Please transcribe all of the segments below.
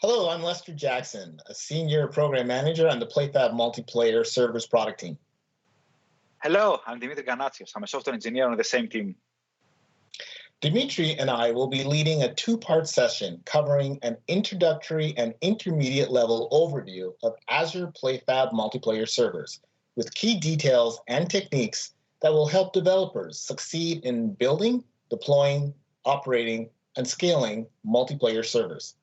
Hello, I'm Lester Jackson, a senior program manager on the PlayFab multiplayer servers product team. Hello, I'm Dimitri Ganatsios. I'm a software engineer on the same team. Dimitri and I will be leading a two-part session covering an introductory and intermediate level overview of Azure PlayFab multiplayer servers with key details and techniques that will help developers succeed in building, deploying, operating, and scaling multiplayer servers.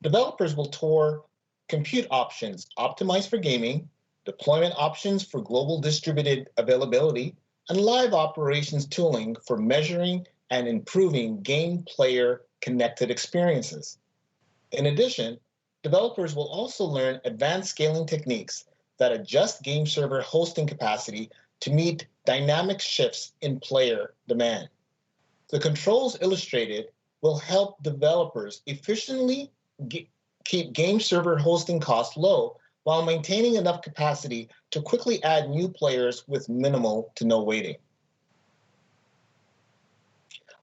Developers will tour compute options optimized for gaming, deployment options for global distributed availability, and live operations tooling for measuring and improving game player connected experiences. In addition, developers will also learn advanced scaling techniques that adjust game server hosting capacity to meet dynamic shifts in player demand. The controls illustrated will help developers efficiently keep game server hosting costs low while maintaining enough capacity to quickly add new players with minimal to no waiting.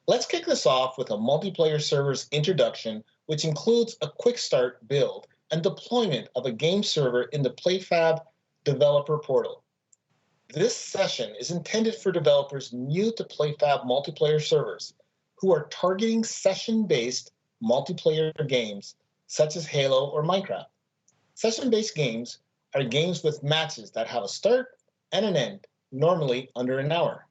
Let's kick this off with a multiplayer server's introduction, which includes a quick start build and deployment of a game server in the PlayFab developer portal. This session is intended for developers new to PlayFab multiplayer servers who are targeting session-based multiplayer games such as Halo or Minecraft. Session-based games are games with matches that have a start and an end, normally under an hour.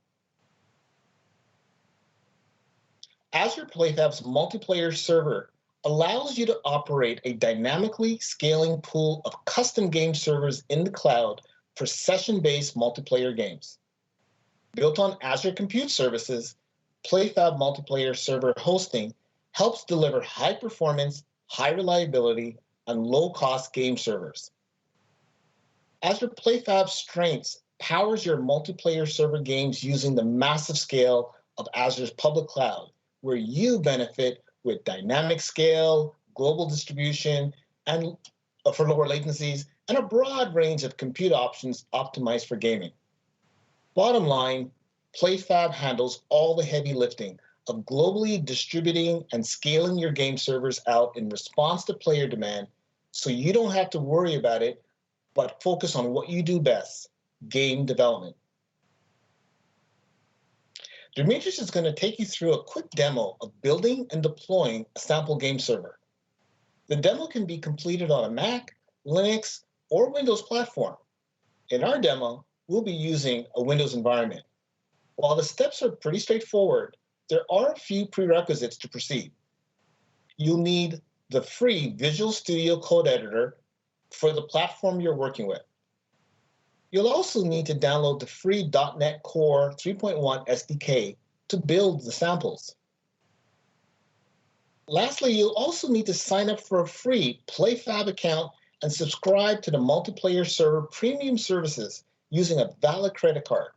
Azure PlayFab's multiplayer server allows you to operate a dynamically scaling pool of custom game servers in the cloud for session-based multiplayer games. Built on Azure Compute Services, PlayFab multiplayer server hosting helps deliver high-performance, high reliability, and low-cost game servers. Azure PlayFab's strengths powers your multiplayer server games using the massive scale of Azure's public cloud, where you benefit with dynamic scale, global distribution, and for lower latencies, and a broad range of compute options optimized for gaming. Bottom line, PlayFab handles all the heavy lifting of globally distributing and scaling your game servers out in response to player demand, so you don't have to worry about it, but focus on what you do best, game development. Dimitris is going to take you through a quick demo of building and deploying a sample game server. The demo can be completed on a Mac, Linux, or Windows platform. In our demo, we'll be using a Windows environment. While the steps are pretty straightforward, there are a few prerequisites to proceed. You'll need the free Visual Studio Code Editor for the platform you're working with. You'll also need to download the free .NET Core 3.1 SDK to build the samples. Lastly, you'll also need to sign up for a free PlayFab account and subscribe to the multiplayer server premium services using a valid credit card.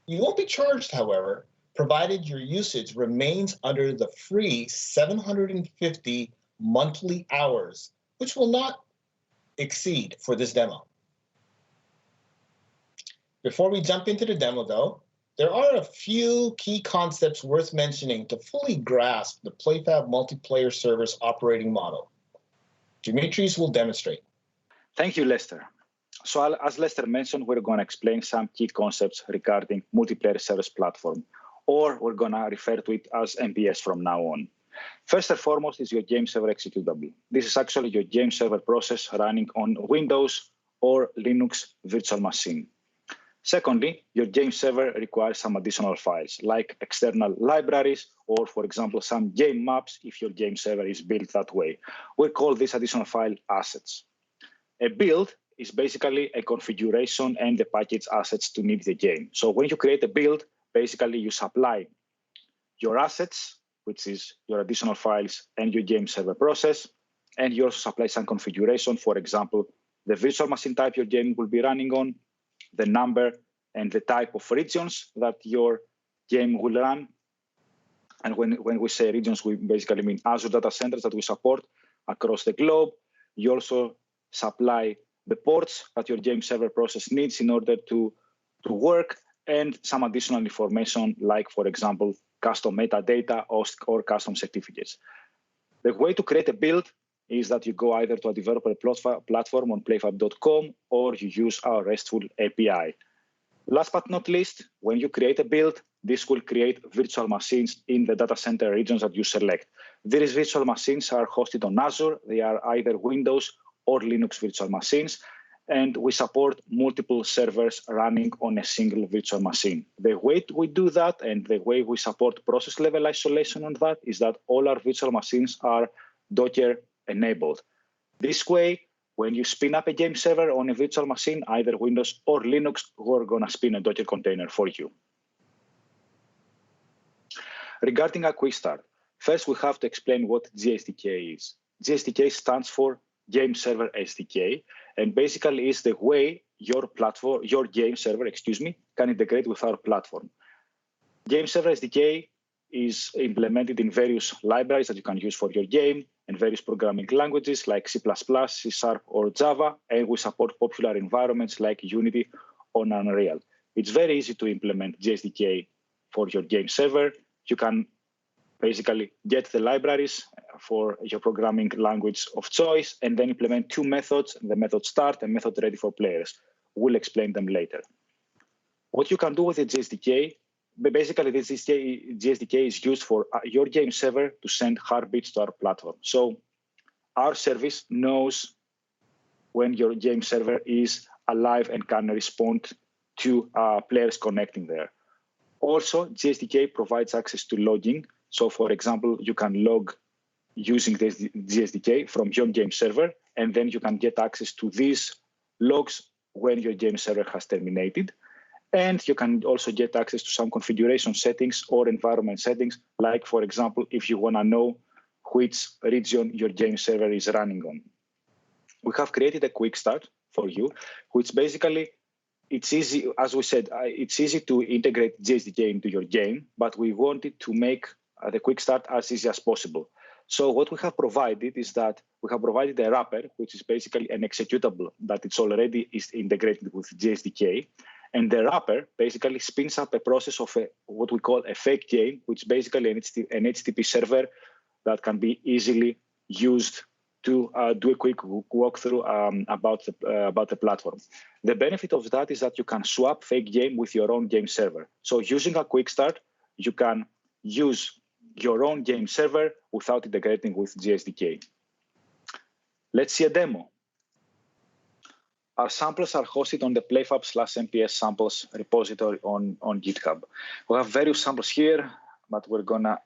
You won't be charged, however, provided your usage remains under the free 750 monthly hours, which will not exceed for this demo. Before we jump into the demo, though, there are a few key concepts worth mentioning to fully grasp the PlayFab multiplayer server's operating model. Dimitris will demonstrate. Thank you, Lester. So as Lester mentioned, we're going to explain some key concepts regarding multiplayer service platform, or we're going to refer to it as MPS from now on. First and foremost is your game server executable. This is actually your game server process running on Windows or Linux virtual machine. Secondly, your game server requires some additional files, like external libraries, or for example, some game maps if your game server is built that way. We call this additional file assets. A build is basically a configuration and the package assets to need the game. So when you create a build, basically you supply your assets, which is your additional files and your game server process, and you also supply some configuration, for example, the virtual machine type your game will be running on, the number and the type of regions that your game will run. And when we say regions, we basically mean Azure data centers that we support across the globe. You also supply the ports that your game server process needs in order to work, and some additional information like, for example, custom metadata or custom certificates. The way to create a build is that you go either to a developer platform on playfab.com or you use our RESTful API. Last but not least, when you create a build, this will create virtual machines in the data center regions that you select. These virtual machines are hosted on Azure. They are either Windows or Linux virtual machines, and we support multiple servers running on a single virtual machine. The way we do that and the way we support process level isolation on that is that all our virtual machines are Docker enabled. This way, when you spin up a game server on a virtual machine, either Windows or Linux, we're going to spin a Docker container for you. Regarding a quick start, first we have to explain what GSDK is. GSDK stands for Game Server SDK, and basically is the way your game server, can integrate with our platform. Game Server SDK is implemented in various libraries that you can use for your game and various programming languages like C++, C#, or Java, and we support popular environments like Unity or Unreal. It's very easy to implement GSDK for your game server. You can basically get the libraries for your programming language of choice and then implement two methods, the method start and method ready for players. We'll explain them later. What you can do with the GSDK, basically this GSDK is used for your game server to send heartbeats to our platform. So our service knows when your game server is alive and can respond to players connecting there. Also, GSDK provides access to logging. So for example, you can log using this GSDK from your game server, and then you can get access to these logs when your game server has terminated. And you can also get access to some configuration settings or environment settings, like, for example, if you want to know which region your game server is running on. We have created a quick start for you, which basically, it's easy, as we said, it's easy to integrate GSDK into your game, but we wanted to make the quick start as easy as possible. So what we have provided is that we have provided a wrapper, which is basically an executable that it's already is integrated with GSDK. And the wrapper basically spins up a process of what we call a fake game, which is basically an HTTP server that can be easily used to do a quick walkthrough about the platform. The benefit of that is that you can swap fake game with your own game server. So using a quick start, you can use your own game server without integrating with GSDK. Let's see a demo. Our samples are hosted on the playfab/MPS samples repository on GitHub. We have various samples here, but we're gonna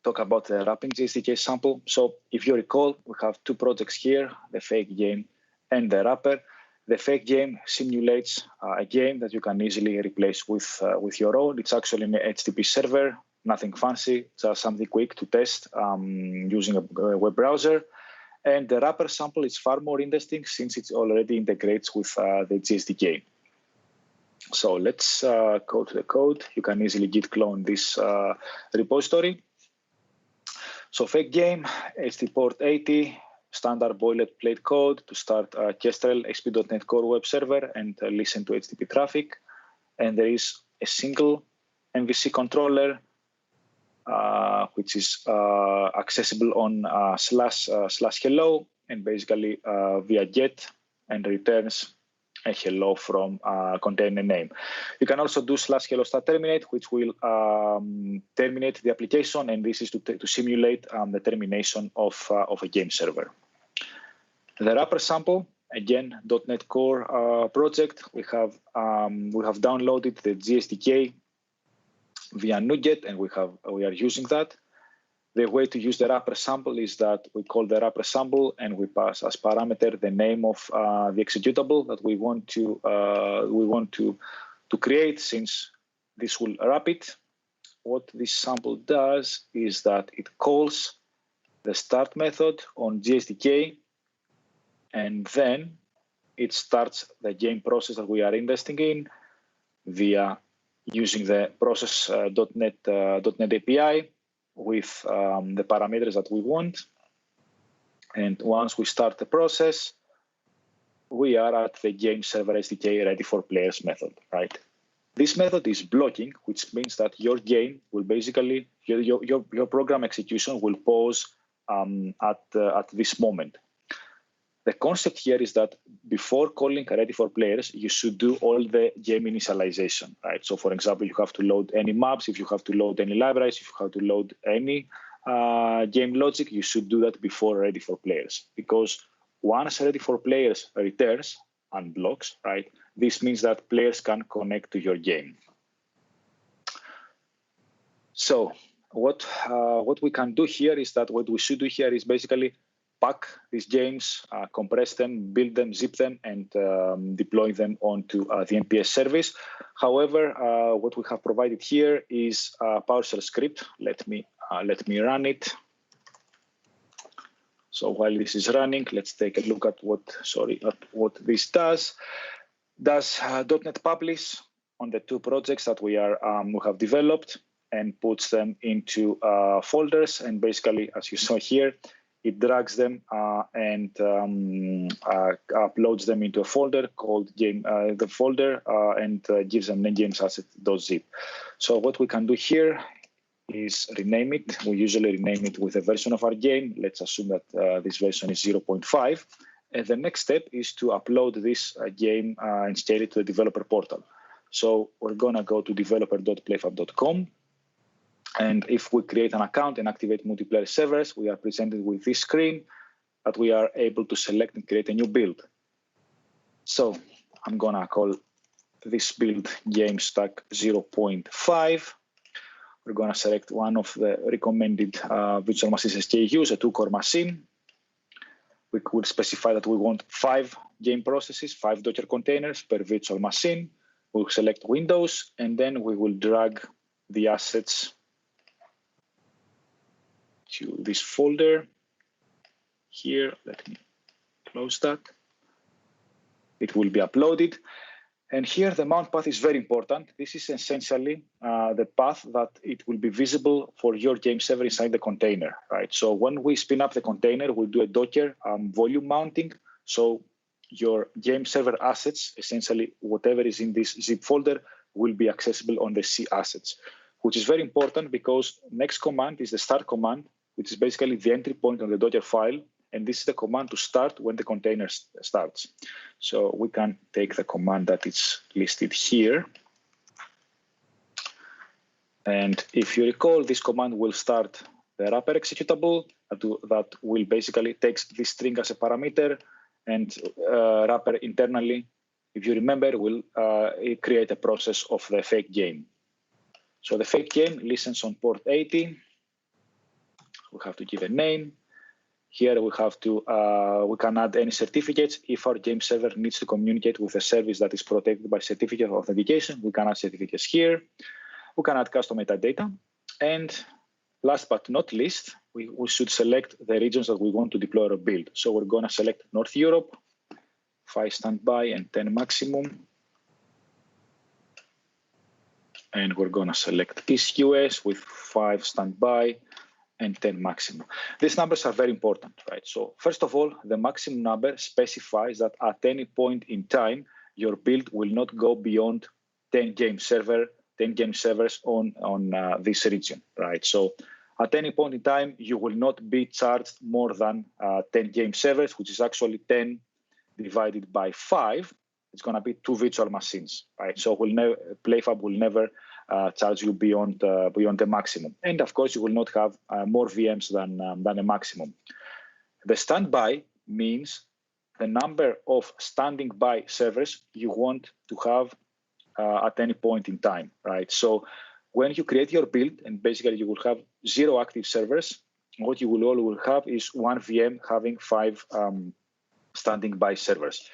talk about the wrapping GSDK sample. So if you recall, we have two projects here, the fake game and the wrapper. The fake game simulates a game that you can easily replace with your own. It's actually an HTTP server, nothing fancy, just something quick to test using a web browser. And the wrapper sample is far more interesting since it already integrates with the GSDK. So let's go to the code. You can easily git clone this repository. So fake game, HTTP port 80, standard boilerplate code to start Kestrel ASP.NET Core web server and listen to HTTP traffic. And there is a single MVC controller which is accessible on /hello and basically via get and returns a hello from container name. You can also do /hello start terminate, which will terminate the application, and this is to simulate the termination of a game server. The wrapper sample, again, .NET Core project. We have downloaded the GSDK via NuGet, and we are using that. The way to use the wrapper sample is that we call the wrapper sample and we pass as parameter the name of the executable that we want to create, since this will wrap it. What this sample does is that it calls the start method on GSDK, and then it starts the game process that we are investing in via using the process.NET API with the parameters that we want. And once we start the process, we are at the game server SDK ready for players method, right? This method is blocking, which means that your game will basically, your program execution will pause at this moment. The concept here is that before calling ready for players, you should do all the game initialization, right? So for example, you have to load any maps, if you have to load any libraries, if you have to load any game logic, you should do that before ready for players. Because once ready for players returns and blocks, right, this means that players can connect to your game. So what we can do here is that what we should do here is basically pack these games, compress them, build them, zip them, and deploy them onto the NPS service. However, what we have provided here is a PowerShell script. Let me run it. So while this is running, let's take a look at what this does. Does .NET Publish on the two projects that we have developed and puts them into folders. And basically, as you saw here, it drags them and uploads them into a folder called game, the folder, and gives them games.asset.zip. So what we can do here is rename it. We usually rename it with a version of our game. Let's assume that this version is 0.5. And the next step is to upload this game and scale it to the developer portal. So we're going to go to developer.playfab.com. And if we create an account and activate multiplayer servers, we are presented with this screen that we are able to select and create a new build. So I'm going to call this build GameStack 0.5. We're going to select one of the recommended virtual machines SKUs, a 2-core machine. We could specify that we want 5 game processes, 5 Docker containers per virtual machine. We'll select Windows, and then we will drag the assets to this folder here. Let me close that. It will be uploaded. And here the mount path is very important. This is essentially the path that it will be visible for your game server inside the container, right? So when we spin up the container, we'll do a Docker volume mounting. So your game server assets, essentially whatever is in this zip folder, will be accessible on the C assets, which is very important because next command is the start command, which is basically the entry point on the Docker file. And this is the command to start when the container starts. So we can take the command that is listed here. And if you recall, this command will start the wrapper executable that will basically take this string as a parameter, and wrapper internally, if you remember, will create a process of the fake game. So the fake game listens on port 80. We have to give a name. Here we have to, we can add any certificates. If our game server needs to communicate with a service that is protected by certificate of authentication, we can add certificates here. We can add custom metadata. And last but not least, we should select the regions that we want to deploy or build. So we're going to select North Europe, 5 standby and 10 maximum. And we're going to select East US with 5 standby and 10 maximum. These numbers are very important, right? So first of all, the maximum number specifies that at any point in time, your build will not go beyond 10 game servers on this region, right? So at any point in time, you will not be charged more than 10 game servers, which is actually 10 divided by 5. It's going to be 2 virtual machines, right? So Playfab will never charge you beyond the maximum. And of course, you will not have more VMs than a maximum. The standby means the number of standing by servers you want to have at any point in time, right? So when you create your build, and basically you will have 0 active servers, what you will have is 1 VM having 5 standing by servers.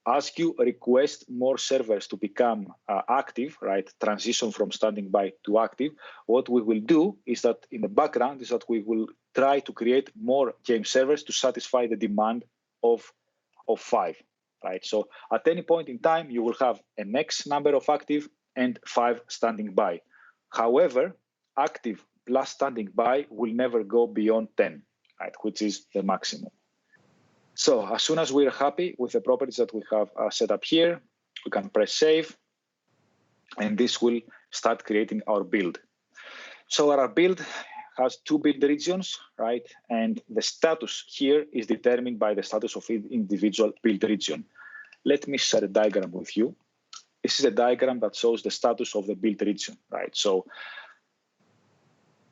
As you request more servers to become active, right, transition from standing by to active, what we will do is that in the background is that we will try to create more game servers to satisfy the demand of 5, right? So at any point in time, you will have an X number of active and 5 standing by. However, active plus standing by will never go beyond 10, right, which is the maximum. So as soon as we're happy with the properties that we have set up here, we can press save, and this will start creating our build. So our build has two build regions, right? And the status here is determined by the status of individual build region. Let me share a diagram with you. This is a diagram that shows the status of the build region, right? So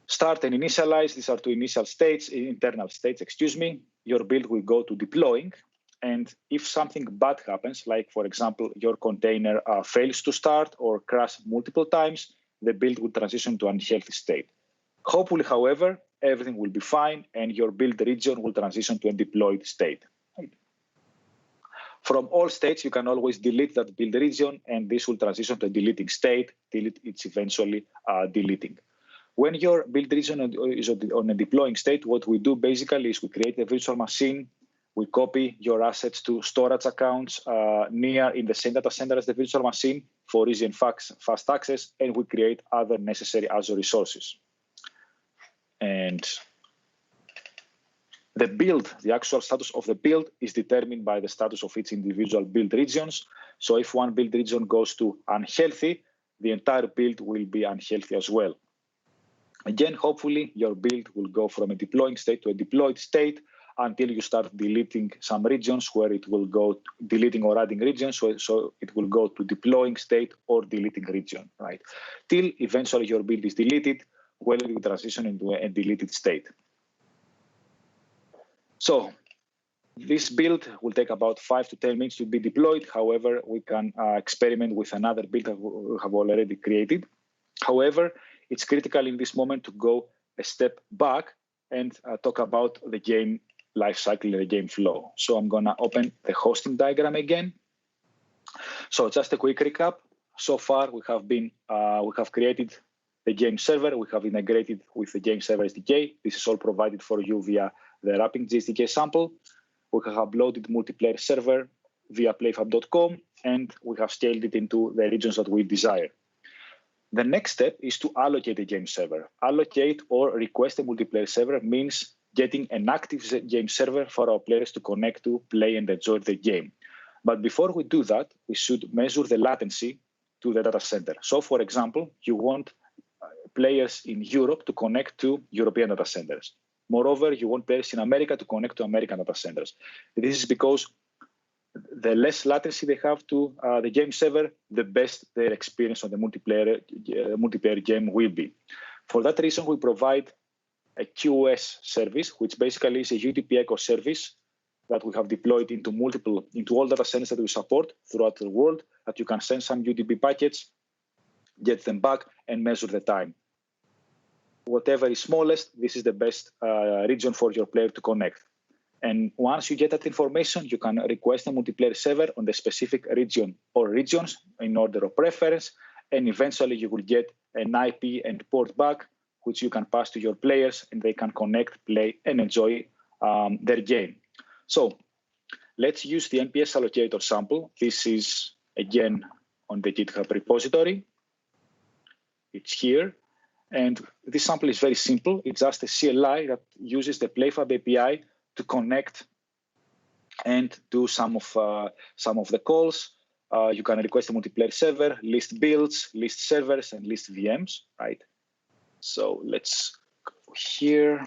start and initialize, these are two initial states, internal states, excuse me. Your build will go to deploying. And if something bad happens, like for example, your container fails to start or crash multiple times, the build will transition to unhealthy state. Hopefully, however, everything will be fine and your build region will transition to a deployed state. From all states, you can always delete that build region and this will transition to a deleting state till it's eventually deleting. When your build region is on a deploying state, what we do basically is we create a virtual machine, we copy your assets to storage accounts near in the same data center as the virtual machine for easy and fast access, and we create other necessary Azure resources. And the build, the actual status of the build is determined by the status of its individual build regions. So if one build region goes to unhealthy, the entire build will be unhealthy as well. Again, hopefully your build will go from a deploying state to a deployed state until you start deleting some regions where it will go deleting or adding regions. So it will go to deploying state or deleting region, right? Till eventually your build is deleted, when it will transition into a deleted state. So this build will take about 5 to 10 minutes to be deployed. However, we can experiment with another build that we have already created. However, it's critical in this moment to go a step back and talk about the game lifecycle and the game flow. So I'm going to open the hosting diagram again. So just a quick recap. So far, we have created the game server. We have integrated with the game server SDK. This is all provided for you via the wrapping SDK sample. We have uploaded multiplayer server via playfab.com, and we have scaled it into the regions that we desire. The next step is to allocate a game server. Allocate or request a multiplayer server means getting an active game server for our players to connect to, play, and enjoy the game. But before we do that, we should measure the latency to the data center. So, for example, you want players in Europe to connect to European data centers. Moreover, you want players in America to connect to American data centers. This is because the less latency they have to the game server, the best their experience on the multiplayer game will be. For that reason, we provide a QoS service, which basically is a UDP echo service that we have deployed into all data centers that we support throughout the world, that you can send some UDP packets, get them back, and measure the time. Whatever is smallest, this is the best region for your player to connect. And once you get that information, you can request a multiplayer server on the specific region or regions in order of preference. And eventually you will get an IP and port back, which you can pass to your players and they can connect, play, and enjoy their game. So let's use the NPS allocator sample. This is, again, on the GitHub repository. It's here. And this sample is very simple. It's just a CLI that uses the PlayFab API to connect and do some of the calls. You can request a multiplayer server, list builds, list servers, and list VMs, right? So let's go here.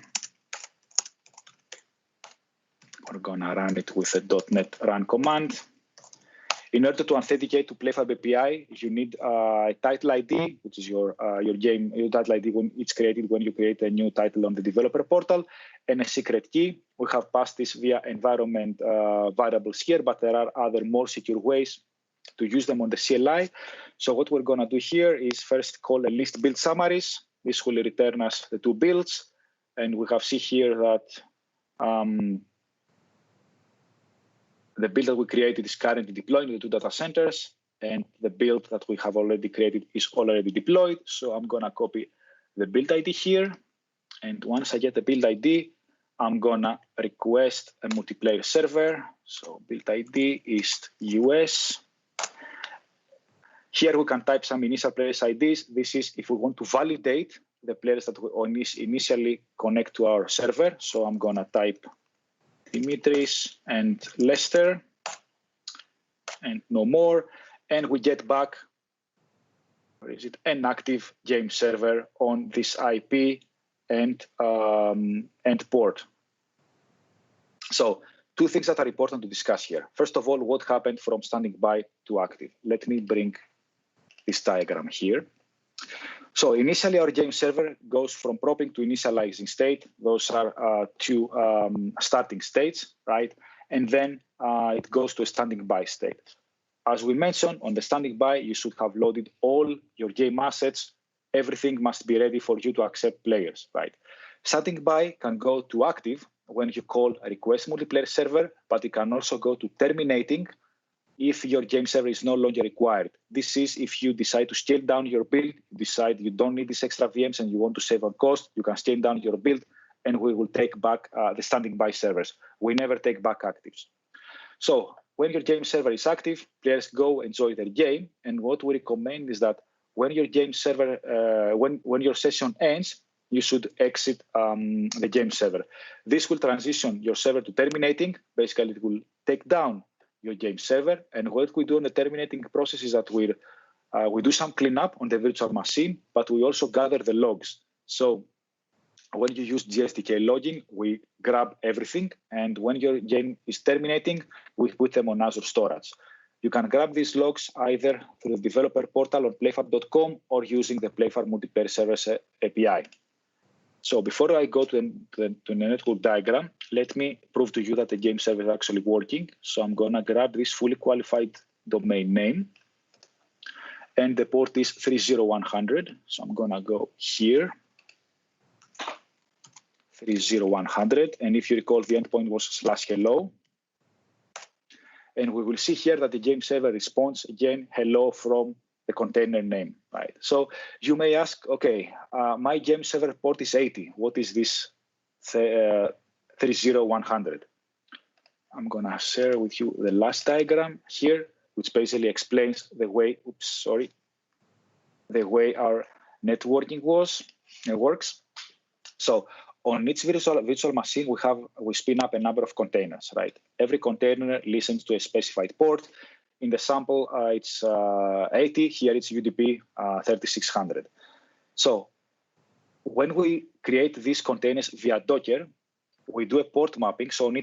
We're gonna run it with a .NET run command. In order to authenticate to PlayFab API, you need a title ID, which is your title ID when it's created when you create a new title on the developer portal, and a secret key. We have passed this via environment variables here, but there are other more secure ways to use them on the CLI. So what we're going to do here is first call a list build summaries. This will return us the two builds, and we have seen here that the build that we created is currently deployed in the two data centers, and the build that we have already created is already deployed. So I'm going to copy the build ID here. And once I get the build ID, I'm going to request a multiplayer server. So build ID is US. Here we can type some initial players IDs. This is if we want to validate the players that we initially connect to our server. So I'm going to type Dimitris and Lester, and no more. And we get back, where is it, an active game server on this IP and port. So two things that are important to discuss here. First of all, what happened from standing by to active? Let me bring this diagram here. So initially, our game server goes from propping to initializing state. Those are two starting states, right? And then it goes to a standing by state. As we mentioned, on the standing by, you should have loaded all your game assets. Everything must be ready for you to accept players, right? Standing by can go to active when you call a request multiplayer server, but it can also go to terminating if your game server is no longer required. This is if you decide to scale down your build, decide you don't need these extra VMs and you want to save on cost, you can scale down your build and we will take back the standing by servers. We never take back actives. So when your game server is active, players go enjoy their game. And what we recommend is that when your game server, when your session ends, you should exit the game server. This will transition your server to terminating. Basically, it will take down your game server. And what we do in the terminating process is that we do some cleanup on the virtual machine, but we also gather the logs. So when you use GSDK logging, we grab everything. And when your game is terminating, we put them on Azure Storage. You can grab these logs either through the developer portal on playfab.com or using the Playfab Multiplayer Service API. So before I go to the network diagram, let me prove to you that the game server is actually working. So I'm going to grab this fully qualified domain name. And the port is 30100. So I'm going to go here. 30100. And if you recall, the endpoint was /hello. And we will see here that the game server responds again, hello from the container name, right? So you may ask, okay, my game server port is 80. What is this 30100? I'm gonna share with you the last diagram here, which basically explains the way, the way our networking works. So on each virtual machine, we spin up a number of containers, right? Every container listens to a specified port. In the sample, it's 80. Here it's UDP 3600. So when we create these containers via Docker, we do a port mapping. So on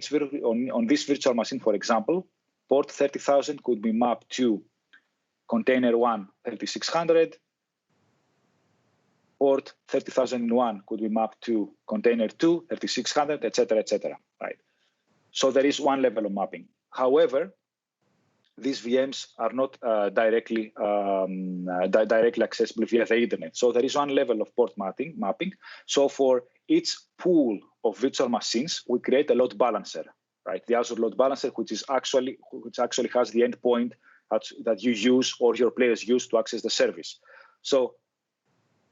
this virtual machine, for example, port 30,000 could be mapped to container 1 3600. Port 30,001 could be mapped to container 2 3600, etc., right? So there is one level of mapping. However, these VMs are not directly accessible via the internet. So there is one level of port mapping. So for each pool of virtual machines, we create a load balancer, right? The Azure load balancer, which actually has the endpoint that you use or your players use to access the service. So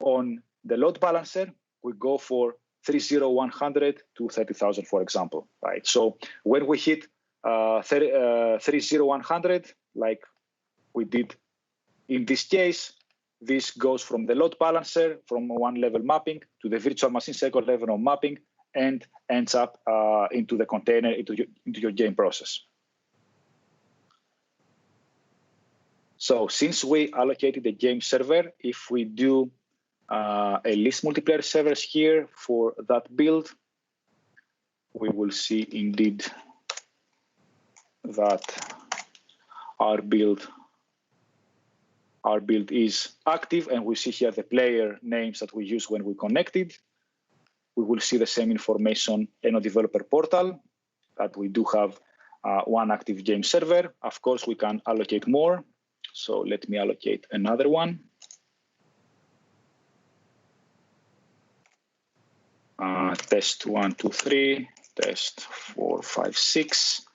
on the load balancer, we go for 30100 to 30,000, for example, right? So when we hit 30100, like we did in this case, this goes from the load balancer, from one level mapping to the virtual machine second level of mapping, and ends up into the container, into your game process. So since we allocated the game server, if we do a list multiplayer servers here for that build, we will see indeed that our build is active, and we see here the player names that we use when we connected. We will see the same information in a developer portal that we do have one active game server. Of course, we can allocate more. So let me allocate another one. Test 1, 2, 3, test 4, 5, 6.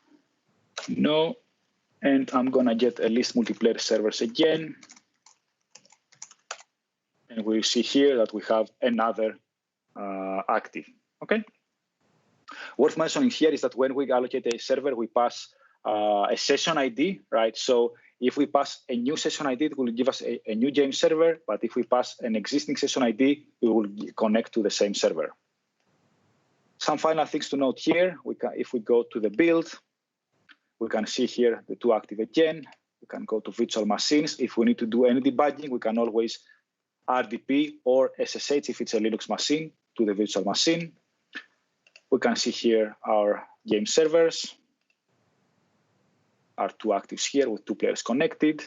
No. And I'm going to get a list multiplayer servers again. And we see here that we have another active. Okay. Worth mentioning here is that when we allocate a server, we pass a session ID, right? So if we pass a new session ID, it will give us a new game server. But if we pass an existing session ID, it will connect to the same server. Some final things to note here. If we go to the build, we can see here the two active again. We can go to virtual machines. If we need to do any debugging, we can always RDP or SSH if it's a Linux machine to the virtual machine. We can see here our game servers, our two actives here with two players connected.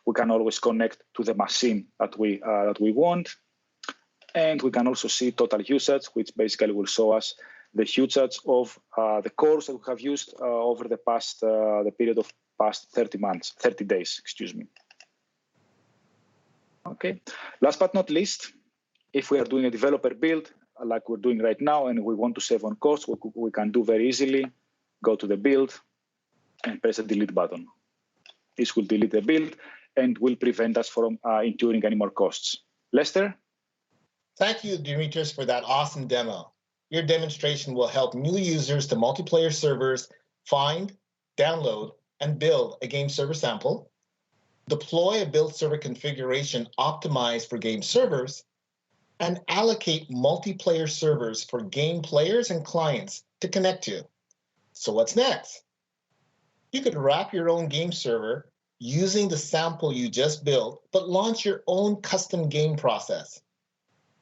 We can always connect to the machine that we want. And we can also see total usage, which basically will show us the usage of the cores that we have used over the period of past 30 days, excuse me. Okay, last but not least, if we are doing a developer build, like we're doing right now, and we want to save on costs, we can do very easily, go to the build and press the delete button. This will delete the build and will prevent us from incurring any more costs. Lester? Thank you, Dimitris, for that awesome demo. Your demonstration will help new users to multiplayer servers find, download, and build a game server sample, deploy a build server configuration optimized for game servers, and allocate multiplayer servers for game players and clients to connect to. So what's next? You could wrap your own game server using the sample you just built, but launch your own custom game process.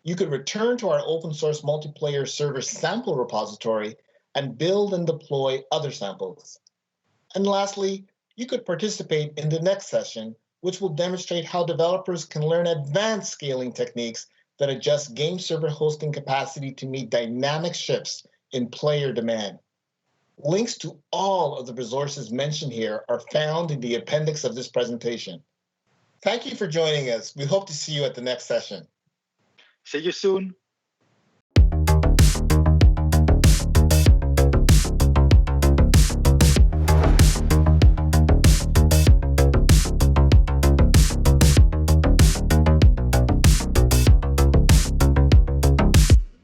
You could return to our open source multiplayer server sample repository and build and deploy other samples. And lastly, you could participate in the next session, which will demonstrate how developers can learn advanced scaling techniques that adjust game server hosting capacity to meet dynamic shifts in player demand. Links to all of the resources mentioned here are found in the appendix of this presentation. Thank you for joining us. We hope to see you at the next session. See you soon.